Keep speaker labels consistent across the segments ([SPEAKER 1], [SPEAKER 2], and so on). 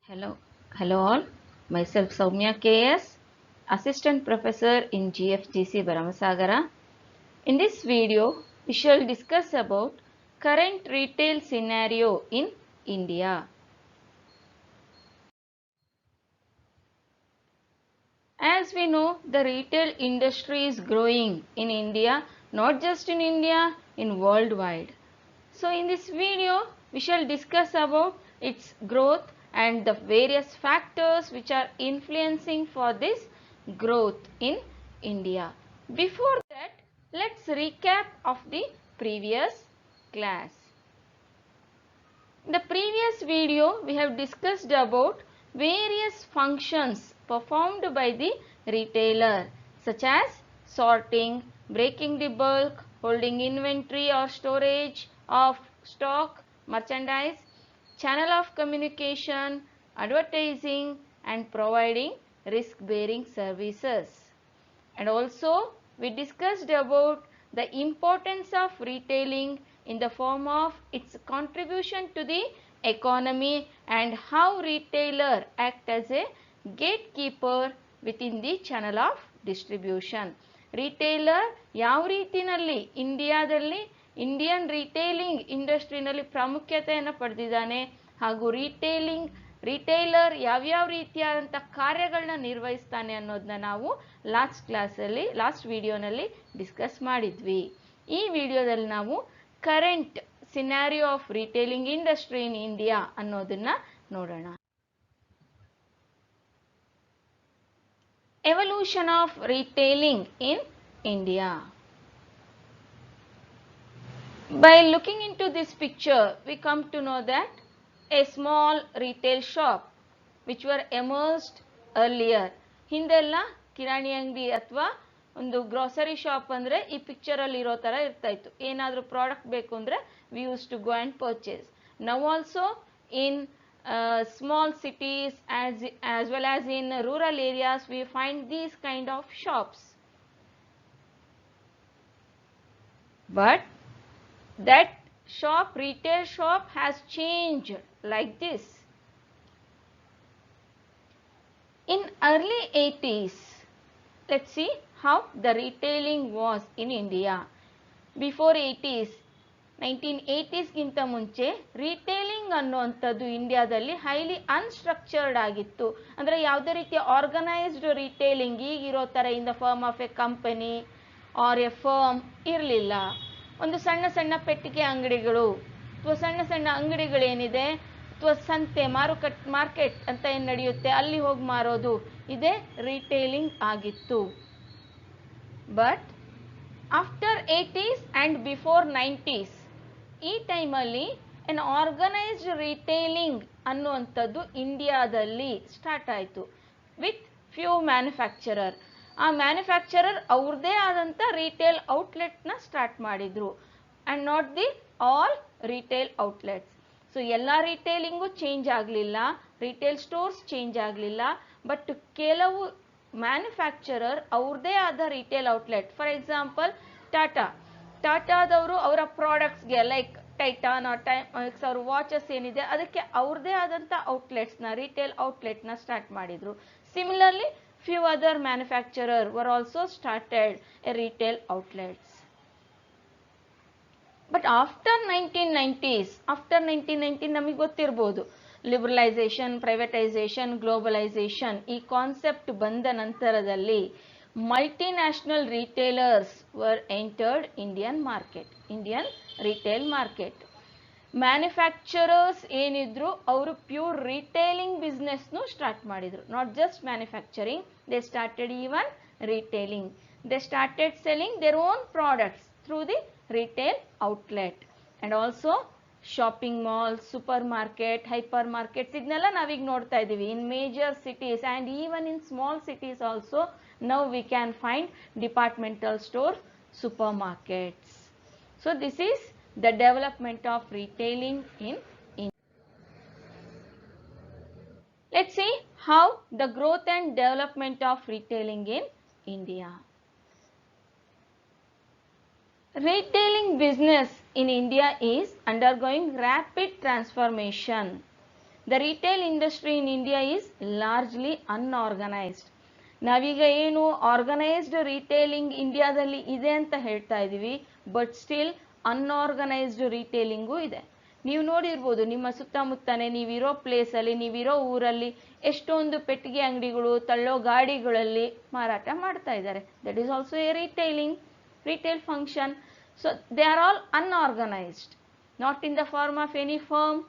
[SPEAKER 1] Hello all. Myself Soumya KS, Assistant Professor in GFGC Baramasagara. In this video, we shall discuss about current retail scenario in India. As we know, the retail industry is growing in India, not just in India, in worldwide. So in this video, we shall discuss about its growth and the various factors which are influencing for this growth in India. Before that, let's recap of the previous class. In the previous video, we have discussed about various functions performed by the retailer such as sorting, breaking the bulk, holding inventory or storage of stock, merchandise, channel of communication, advertising and providing risk-bearing services. And also we discussed about the importance of retailing in the form of its contribution to the economy and how retailer act as a gatekeeper within the channel of distribution. Retailer ಯಾವ ರೀತಿಯಲ್ಲಿ ಇಂಡಿಯಾದಲ್ಲಿ Indian retailing ಇಂಡಸ್ಟ್ರಿನಲ್ಲಿ ಪ್ರಾಮುಖ್ಯತೆಯನ್ನು ಪಡೆದಿದ್ದಾನೆ ಹಾಗೂ retailer ಯಾವ್ಯಾವ ರೀತಿಯಾದಂಥ ಕಾರ್ಯಗಳನ್ನ ನಿರ್ವಹಿಸ್ತಾನೆ ಅನ್ನೋದನ್ನ ನಾವು ಲಾಸ್ಟ್ ವಿಡಿಯೋನಲ್ಲಿ ಡಿಸ್ಕಸ್ ಮಾಡಿದ್ವಿ. ಈ ವಿಡಿಯೋದಲ್ಲಿ ನಾವು current scenario of retailing industry in India ಅನ್ನೋದನ್ನ ನೋಡೋಣ. Evolution of retailing in India. By looking into this picture, we come to know that a small retail shop which were emerged earlier. ಹಿಂದೆಲ್ಲ ಕಿರಾಣಿ ಅಂಗಡಿ ಅಥವಾ ಒಂದು ಗ್ರೋಸರಿ ಶಾಪ್ ಅಂದರೆ ಈ ಪಿಕ್ಚರಲ್ಲಿ ಇರೋ ಥರ ಇರ್ತಾ ಇತ್ತು. ಏನಾದರೂ ಪ್ರಾಡಕ್ಟ್ ಬೇಕು ಅಂದರೆ we use to go and purchase. Now also in small cities as well as in rural areas we find these kind of shops. But that retail shop has changed like this. In early 80s, let's see how the retailing was in India. Before 80s, 1980s ಗಿಂತ ಮುಂಚೆ retailing ಅನ್ನುವಂಥದ್ದು ಇಂಡಿಯಾದಲ್ಲಿ highly unstructured ಆಗಿತ್ತು. ಅಂದರೆ ಯಾವುದೇ ರೀತಿಯ organised retailing ಈಗಿರೋ ಥರ in the firm of a company or a firm ಇರಲಿಲ್ಲ. ಒಂದು ಸಣ್ಣ ಸಣ್ಣ ಪೆಟ್ಟಿಗೆ ಅಂಗಡಿಗಳು ಅಥವಾ ಸಣ್ಣ ಸಣ್ಣ ಅಂಗಡಿಗಳೇನಿದೆ ಅಥವಾ ಸಂತೆ ಮಾರ್ಕೆಟ್ ಅಂತ ಏನು ನಡೆಯುತ್ತೆ ಅಲ್ಲಿ ಹೋಗಿ ಮಾರೋದು, ಇದೇ ರಿಟೇಲಿಂಗ್ ಆಗಿತ್ತು. But after 80s and before 90s ಈ ಟೈಮಲ್ಲಿ ಎನ್ ಆರ್ಗನೈಸ್ಡ್ ರಿಟೇಲಿಂಗ್ ಅನ್ನುವಂಥದ್ದು ಇಂಡಿಯಾದಲ್ಲಿ ಸ್ಟಾರ್ಟ್ ಆಯಿತು ವಿತ್ ಫ್ಯೂ ಮ್ಯಾನುಫ್ಯಾಕ್ಚರರ್. ಆ ಮ್ಯಾನುಫ್ಯಾಕ್ಚರರ್ ಅವ್ರದ್ದೇ ಆದಂಥ ರಿಟೇಲ್ ಔಟ್ಲೆಟ್ನ ಸ್ಟಾರ್ಟ್ ಮಾಡಿದರು and not the all retail outlets. So ಎಲ್ಲ ರಿಟೇಲಿಂಗು ಚೇಂಜ್ ಆಗಲಿಲ್ಲ, ರಿಟೇಲ್ ಸ್ಟೋರ್ಸ್ ಚೇಂಜ್ ಆಗಲಿಲ್ಲ, ಬಟ್ ಕೆಲವು ಮ್ಯಾನುಫ್ಯಾಕ್ಚರರ್ ಅವ್ರದ್ದೇ ಆದ ರಿಟೇಲ್ ಔಟ್ಲೆಟ್. ಫಾರ್ ಎಕ್ಸಾಂಪಲ್ ಟಾಟಾದವರು ಅವರ ಪ್ರಾಡಕ್ಟ್ಸ್ಗೆ ಲೈಕ್ ಟೈಟಾನ್ ಅವ್ರ ವಾಚಸ್ ಏನಿದೆ ಅದಕ್ಕೆ ಅವ್ರದ್ದೇ ಆದಂಥ ಔಟ್ಲೆಟ್ಸ್ನ ರಿಟೇಲ್ ಔಟ್ಲೆಟ್ನ ಸ್ಟಾರ್ಟ್ ಮಾಡಿದರು. Similarly few other manufacturer were also started A retail outlets. But after 1990 ನಮಗೆ ಗೊತ್ತಿರ್ಬೋದು, ಲಿಬರಲೈಸೇಷನ್, ಪ್ರೈವೇಟೈಸೇಷನ್, ಗ್ಲೋಬಲೈಸೇಷನ್ ಈ ಕಾನ್ಸೆಪ್ಟ್ ಬಂದ ನಂತರದಲ್ಲಿ multinational retailers were entered Indian retail market. Manufacturers ಏನಿದ್ರು ಅವರು ಪ್ಯೂರ್ ರಿಟೇಲಿಂಗ್ ಬಿಸ್ನೆಸ್ನು ಸ್ಟಾರ್ಟ್ ಮಾಡಿದರು. Not just manufacturing, they started even retailing. They started selling their own products through the retail outlet. And also shopping malls, supermarket, hypermarkets ಇದನ್ನೆಲ್ಲ ನಾವೀಗ ನೋಡ್ತಾ ಇದ್ದೀವಿ in major cities and even in small cities also. Now we can find departmental stores, supermarkets. So this is the development of retailing in India. Let's see how the growth and development of retailing in India. Retailing business in India is undergoing rapid transformation. The retail industry in India is largely unorganized. ನಾವೀಗ ಏನು organised retailing ಇಂಡಿಯಾದಲ್ಲಿ ಇದೆ ಅಂತ ಹೇಳ್ತಾ ಇದ್ದೀವಿ, but still unorganised ರಿಟೇಲಿಂಗು ಇದೆ. ನೀವು ನೋಡಿರ್ಬೋದು ನಿಮ್ಮ ಸುತ್ತಮುತ್ತನೇ ನೀವಿರೋ ಪ್ಲೇಸಲ್ಲಿ, ನೀವಿರೋ ಊರಲ್ಲಿ ಎಷ್ಟೊಂದು ಪೆಟ್ಟಿಗೆ ಅಂಗಡಿಗಳು, ತಳ್ಳೋ ಗಾಡಿಗಳಲ್ಲಿ ಮಾರಾಟ ಮಾಡ್ತಾ ಇದ್ದಾರೆ. That is also a retail function. So they are all unorganised, not in the form of any firm,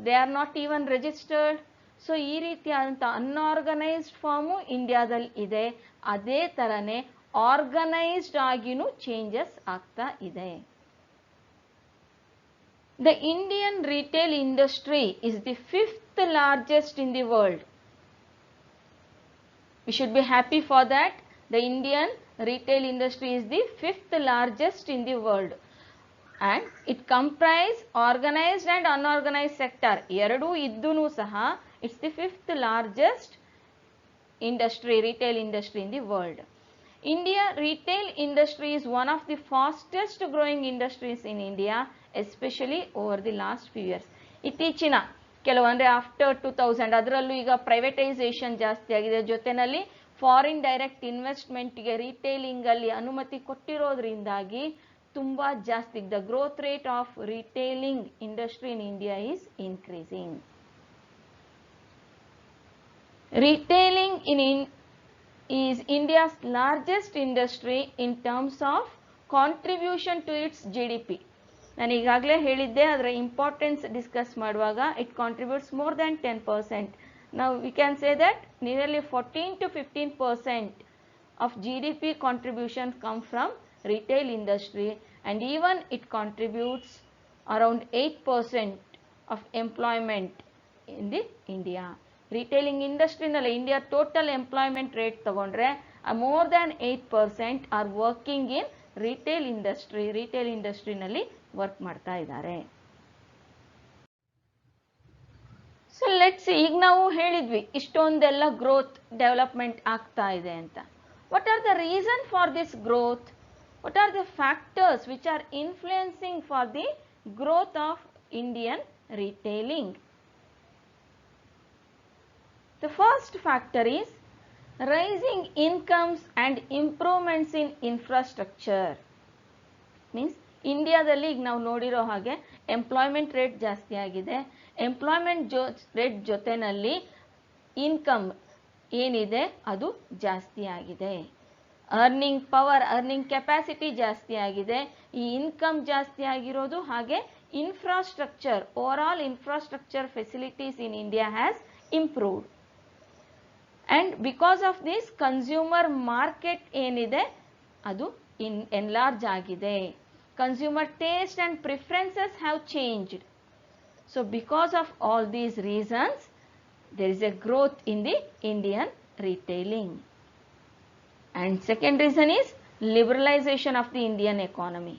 [SPEAKER 1] they are not even registered. So ಈ ರೀತಿಯಾದಂಥ ಅನ್ಆರ್ಗನೈಸ್ಡ್ ಫಾರ್ಮು ಇಂಡಿಯಾದಲ್ಲಿ ಇದೆ. ಅದೇ ಥರನೇ ಆರ್ಗನೈಸ್ಡ್ ಆಗಿನೂ ಚೇಂಜಸ್ ಆಗ್ತಾ ಇದೆ. The Indian retail industry is the 5th largest in the world. We should be happy for that. The Indian retail industry is the 5th largest in the world. And it comprises organized and unorganized sector. ಎರಡೂ ಇದ್ದೂ ಸಹ it's the 5th largest industry, retail industry in the world. India retail industry is one of the fastest growing industries in India, especially over the last few years. ಇತ್ತೀಚಿನ ಕೆಲವು ಅಂದರೆ after 2000 ಅದರಲ್ಲೂ ಈಗ privatisation ಜಾಸ್ತಿ ಆಗಿದೆ, ಜೊತೆಯಲ್ಲಿ ಫಾರಿನ್ ಡೈರೆಕ್ಟ್ ಇನ್ವೆಸ್ಟ್ಮೆಂಟ್ಗೆ ರಿಟೇಲಿಂಗಲ್ಲಿ ಅನುಮತಿ ಕೊಟ್ಟಿರೋದ್ರಿಂದಾಗಿ ತುಂಬ ಜಾಸ್ತಿ the growth rate of retailing industry in India is increasing. Retailing is India's largest industry in terms of contribution to its GDP. ನಾನು ಈಗಾಗಲೇ ಹೇಳಿದ್ದೆ, ಅದರ ಇಂಪಾರ್ಟೆನ್ಸ್ ಡಿಸ್ಕಸ್ ಮಾಡುವಾಗ it contributes more than 10%. Now we can say that nearly 14 to 15% of GDP contributions come from retail industry, and even it contributes around 8% of employment in the India. Retailing ಇಂಡಸ್ಟ್ರಿನಲ್ಲಿ India total employment rate ತಗೊಂಡ್ರೆ more than 8% are working in retail industry. Retail ಇಂಡಸ್ಟ್ರಿನಲ್ಲಿ work ಮಾಡ್ತಾ ಇದ್ದಾರೆ. So let's, ಈಗ ನಾವು ಹೇಳಿದ್ವಿ ಇಷ್ಟೊಂದೆಲ್ಲ growth development ಆಗ್ತಾ ಇದೆ ಅಂತ. What are the reason for this growth? What are the factors which are influencing for the growth of Indian retailing? The first factor is rising incomes and improvements in infrastructure. Means ಇಂಡಿಯಾದಲ್ಲಿ ಈಗ ನಾವು ನೋಡಿರೋ ಹಾಗೆ employment rate ಜಾಸ್ತಿ ಆಗಿದೆ. Employment rate ಜೊತೆನಲ್ಲಿ income ಏನಿದೆ ಅದು ಜಾಸ್ತಿ ಆಗಿದೆ. ಅರ್ನಿಂಗ್ ಪವರ್, ಅರ್ನಿಂಗ್ ಕೆಪಾಸಿಟಿ ಜಾಸ್ತಿ ಆಗಿದೆ. ಈ ಇನ್ಕಮ್ ಜಾಸ್ತಿ ಆಗಿರೋದು, ಹಾಗೆ infrastructure, overall infrastructure facilities in India has improved. And because of this consumer market ಏನಿದೆ ಅದು ಎನ್ಲಾರ್ಜ್ ಆಗಿದೆ. Consumer taste and preferences have changed. So because of all these reasons there is a growth in the Indian retailing. And second reason is liberalisation of the Indian economy.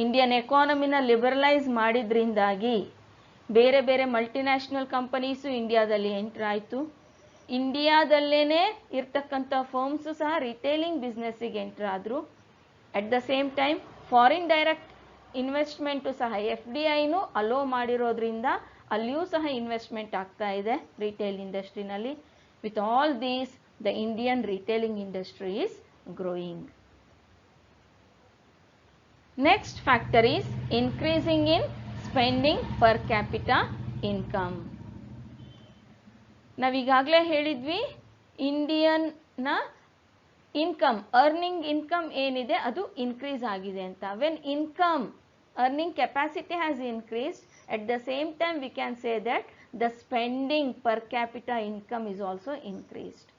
[SPEAKER 1] Indian ಎಕಾನಮಿನ liberalise ಮಾಡಿದ್ರಿಂದಾಗಿ ಬೇರೆ ಬೇರೆ multinational companies ಇಂಡಿಯಾದಲ್ಲಿ enter ಆಯಿತು. ಇಂಡಿಯಾದಲ್ಲೇ ಇರ್ತಕ್ಕಂಥ firms ಸಹ retailing ಬಿಸ್ನೆಸ್ಸಿಗೆ enter ಆದರು. At the same time foreign direct investment ಸಹ FDIನೂ ಅಲೋ ಮಾಡಿರೋದ್ರಿಂದ ಅಲ್ಲಿಯೂ ಸಹ ಇನ್ವೆಸ್ಟ್ಮೆಂಟ್ ಆಗ್ತಾ ಇದೆ ರಿಟೇಲ್ ಇಂಡಸ್ಟ್ರಿನಲ್ಲಿ. With all these the Indian retailing industry is growing. Next factor is increasing in spending per capita income. ನಾವೀಗಾಗಲೇ ಹೇಳಿದ್ವಿ ಇಂಡಿಯನ್ನ ಇನ್ಕಮ್, ಅರ್ನಿಂಗ್ ಇನ್ಕಮ್ ಏನಿದೆ ಅದು ಇನ್ಕ್ರೀಸ್ ಆಗಿದೆ ಅಂತ. When income, earning capacity has increased, at the same time we can say that the spending per capita income is also increased.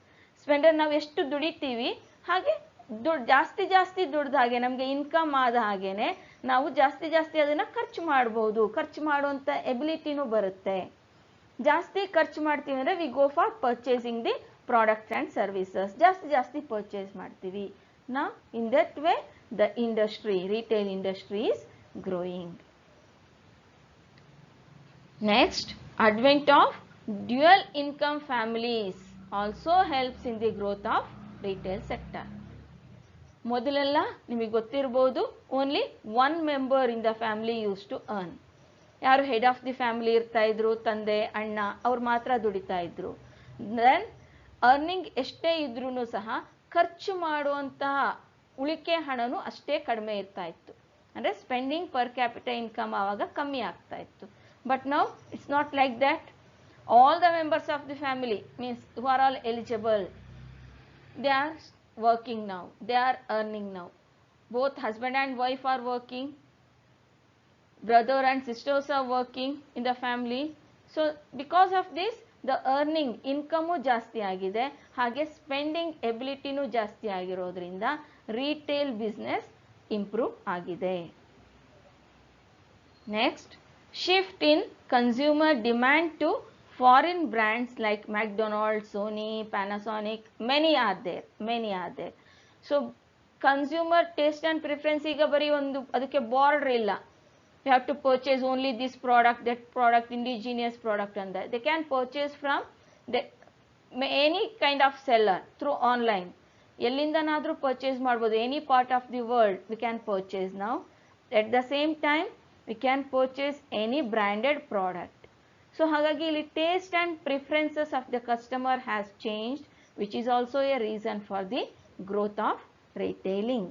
[SPEAKER 1] Splendor ನಾವು ಎಷ್ಟು ದುಡಿತೀವಿ ಹಾಗೆ ಜಾಸ್ತಿ ದುಡ್ದ ಹಾಗೆ ನಮಗೆ ಇನ್ಕಮ್ ಆದ ಹಾಗೇನೆ ನಾವು ಜಾಸ್ತಿ ಅದನ್ನು ಖರ್ಚು ಮಾಡ್ಬೋದು. ಖರ್ಚು ಮಾಡುವಂಥ ಎಬಿಲಿಟಿನೂ ಬರುತ್ತೆ. ಜಾಸ್ತಿ ಖರ್ಚು ಮಾಡ್ತೀವಿ ಅಂದರೆ we go for purchasing the products and services. ಜಾಸ್ತಿ ಪರ್ಚೇಸ್ ಮಾಡ್ತೀವಿ. ನಾವು in that way the industry, retail industry is growing. Next, advent of dual income families also helps in the growth of retail sector. ಮೊದಲೆಲ್ಲ ನಿಮಗೆ ಗೊತ್ತಿರ್ಬೋದು, only one member in the family use to earn. ಯಾರು head of the family ಇರ್ತಾ ಇದ್ರು, ತಂದೆ ಅಣ್ಣ, ಅವ್ರು ಮಾತ್ರ ದುಡಿತಾ ಇದ್ರು. ದೆನ್ ಅರ್ನಿಂಗ್ ಎಷ್ಟೇ ಇದ್ರೂ ಸಹ ಖರ್ಚು ಮಾಡುವಂತಹ ಉಳಿಕೆ ಹಣನೂ ಅಷ್ಟೇ ಕಡಿಮೆ ಇರ್ತಾ ಇತ್ತು. ಅಂದರೆ ಸ್ಪೆಂಡಿಂಗ್ ಪರ್ ಕ್ಯಾಪಿಟಲ್ ಇನ್ಕಮ್ ಆವಾಗ ಕಮ್ಮಿ ಆಗ್ತಾ ಇತ್ತು. But now it's not like that. All the members of the family means who are all eligible, they are working now, they are earning now. Both husband and wife are working, brother and sisters are working in the family. So because of this the earning income ಜಾಸ್ತಿ ಆಗಿದೆ, ಹಾಗೆ spending ಎಬಿಲಿಟಿನೂ ಜಾಸ್ತಿ ಆಗಿರೋದ್ರಿಂದ retail business improve ಆಗಿದೆ. Next, shift in consumer demand to foreign brands like McDonald's, Sony, Panasonic, many are there. So consumer taste and preference ಈಗ ಬರೀ ಒಂದು ಅದಕ್ಕೆ ಬಾರ್ಡರ್ ಇಲ್ಲ. You have to purchase only this product, that product, indigenous product and that. They can purchase from any kind of seller through online. ಎಲ್ಲಿಂದನಾದರೂ purchase ಮಾಡ್ಬೋದು. Any part of the world we can purchase now. At the same time we can purchase any branded product. So ಹಾಗಾಗಿ ಇಲ್ಲಿ taste and preferences of the customer has changed, which is also A reason for the growth of retailing.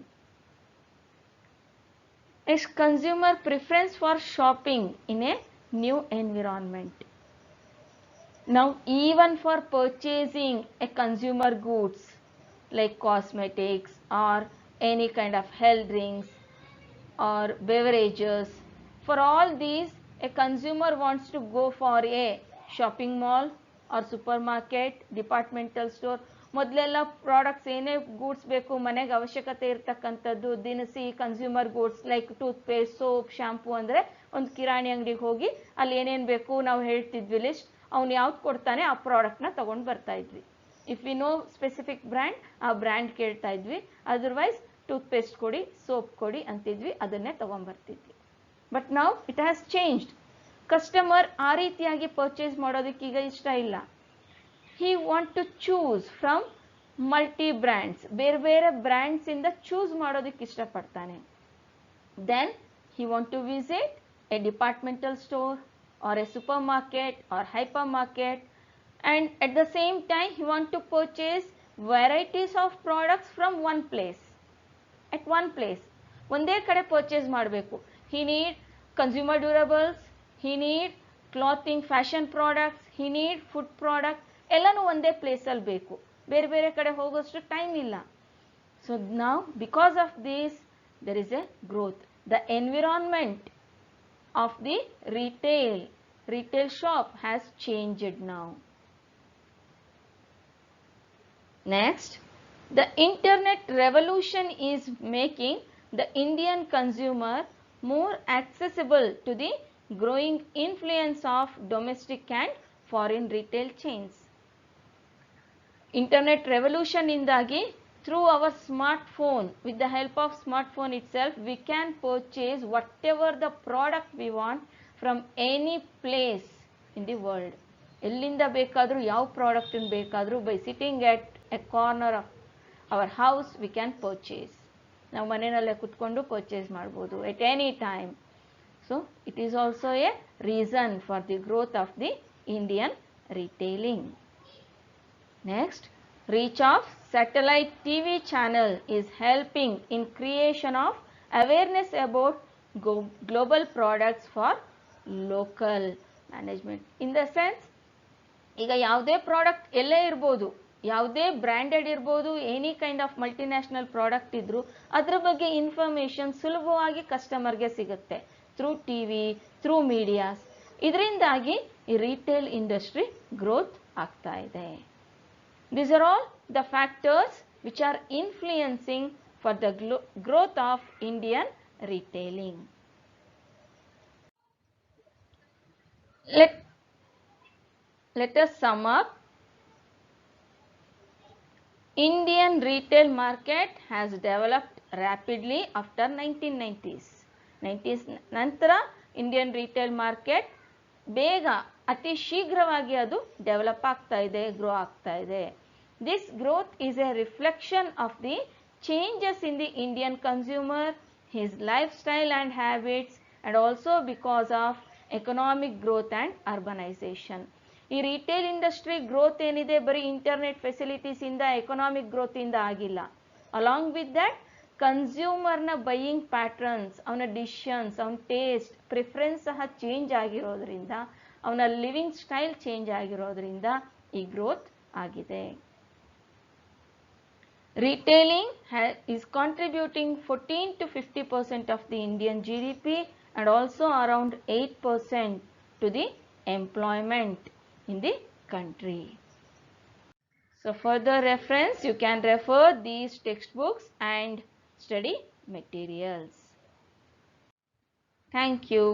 [SPEAKER 1] Is consumer preference for shopping in a new environment. Now even for purchasing a consumer goods like cosmetics or any kind of health drinks or beverages, for all these a consumer wants to go for a shopping mall or supermarket, departmental store. ಮೊದಲೆಲ್ಲ products ಏನೇ goods ಬೇಕು ಮನೆಗೆ ಅವಶ್ಯಕತೆ ಇರ್ತಕ್ಕಂಥದ್ದು ದಿನಸಿ consumer goods like tooth paste, soap, shampoo ಅಂದರೆ ಒಂದು ಕಿರಾಣಿ ಅಂಗಡಿಗೆ ಹೋಗಿ ಅಲ್ಲಿ ಏನೇನು ಬೇಕು ನಾವು ಹೇಳ್ತಿದ್ವಿ ಲಿಸ್ಟ್, ಅವ್ನು ಯಾವ್ದು ಕೊಡ್ತಾನೆ ಆ ಪ್ರಾಡಕ್ಟ್ನ ತೊಗೊಂಡು ಬರ್ತಾ ಇದ್ವಿ. If we know specific brand, ಆ ಬ್ರ್ಯಾಂಡ್ ಕೇಳ್ತಾ ಇದ್ವಿ. ಅದರ್ವೈಸ್ ಟೂತ್ ಪೇಸ್ಟ್ ಕೊಡಿ, ಸೋಪ್ ಕೊಡಿ ಅಂತಿದ್ವಿ, ಅದನ್ನೇ ತೊಗೊಂಡ್ಬರ್ತಿದ್ವಿ. But now it has changed. Customer ಆ ರೀತಿಯಾಗಿ ಪರ್ಚೇಸ್ ಮಾಡೋದಕ್ಕೀಗ ಇಷ್ಟ ಇಲ್ಲ. he want to choose from multi brands, ಬೇರೆ ಬೇರೆ ಬ್ರ್ಯಾಂಡ್ಸ್ ಇಂದ ಚೂಸ್ ಮಾಡೋದಕ್ಕೆ ಇಷ್ಟಪಡ್ತಾನೆ. then he want to visit a departmental store or a supermarket or hypermarket, and at the same time he want to purchase varieties of products from one place, at one place. ಒಂದೇ ಕಡೆ purchase ಮಾಡಬೇಕು. he need consumer durables, he need clothing fashion products, he need food products, ಎಲ್ಲನೂ ಒಂದೇ ಪ್ಲೇಸಲ್ಲಿ ಬೇಕು. ಬೇರೆ ಬೇರೆ ಕಡೆ ಹೋಗೋಷ್ಟು ಟೈಮ್ ಇಲ್ಲ. ಸೊ ನಾವು because of this there is a growth. The environment of the retail shop has changed now. Next, the internet revolution is making the Indian consumer more accessible to the growing influence of domestic and foreign retail chains. Internet revolution indagi through our smartphone, with the help of smartphone itself, we can purchase whatever the product we want from any place in the world. ಎಲ್ಲಿಂದ ಬೇಕಾದರೂ ಯಾವ product ಬೇಕಾದರೂ by sitting at a corner of our house we can purchase. ನಾವು ಮನೆಯಲ್ಲೇ ಕುತ್ಕೊಂಡು purchase ಮಾಡ್ಬೋದು at any time. So it is also A reason for the growth of the Indian retailing. Next, reach of satellite TV channel is helping in creation of awareness about global products for local management. In the sense, ಈಗ ಯಾವುದೇ product ಎಲ್ಲೇ ಇರ್ಬೋದು, ಯಾವುದೇ branded ಇರ್ಬೋದು, any kind of multinational product ಇದ್ರೂ ಅದರ ಬಗ್ಗೆ information ಸುಲಭವಾಗಿ ಕಸ್ಟಮರ್ಗೆ ಸಿಗುತ್ತೆ ಥ್ರೂ ಟಿವಿ, ಥ್ರೂ ಮೀಡಿಯಾಸ್. ಇದರಿಂದಾಗಿ ಈ ರಿಟೇಲ್ ಇಂಡಸ್ಟ್ರಿ ಗ್ರೋತ್ ಆಗ್ತಾ ಇದೆ. These are all the factors which are influencing for the growth of Indian retailing. Let us sum up. Indian retail market has developed rapidly after 1990s. 90s ನಂತರ Indian retail market ಬೇಗ ಅತಿ ಶೀಘ್ರವಾಗಿ ಅದು develop ಆಗ್ತಾ ಇದೆ, grow ಆಗ್ತಾ ಇದೆ. This growth is a reflection of the changes in the Indian consumer, his lifestyle and habits, and also because of economic growth and urbanisation. ಈ ರಿಟೇಲ್ ಇಂಡಸ್ಟ್ರಿ ಗ್ರೋತ್ ಏನಿದೆ ಬರೀ ಇಂಟರ್ನೆಟ್ ಫೆಸಿಲಿಟೀಸಿಂದ economic ಗ್ರೋತಿಂದ ಆಗಿಲ್ಲ. Along with that ಕನ್ಸ್ಯೂಮರ್ನ buying patterns, ಅವನ decisions, ಅವನ taste, preference ಸಹ ಚೇಂಜ್ ಆಗಿರೋದ್ರಿಂದ, ಅವನ ಲಿವಿಂಗ್ ಸ್ಟೈಲ್ ಚೇಂಜ್ ಆಗಿರೋದ್ರಿಂದ ಈ ಗ್ರೋತ್ ಆಗಿದೆ. Retailing is contributing 14 to 50% of the Indian GDP and also around 8% to the employment in the country. So further reference, you can refer these textbooks and study materials. Thank you.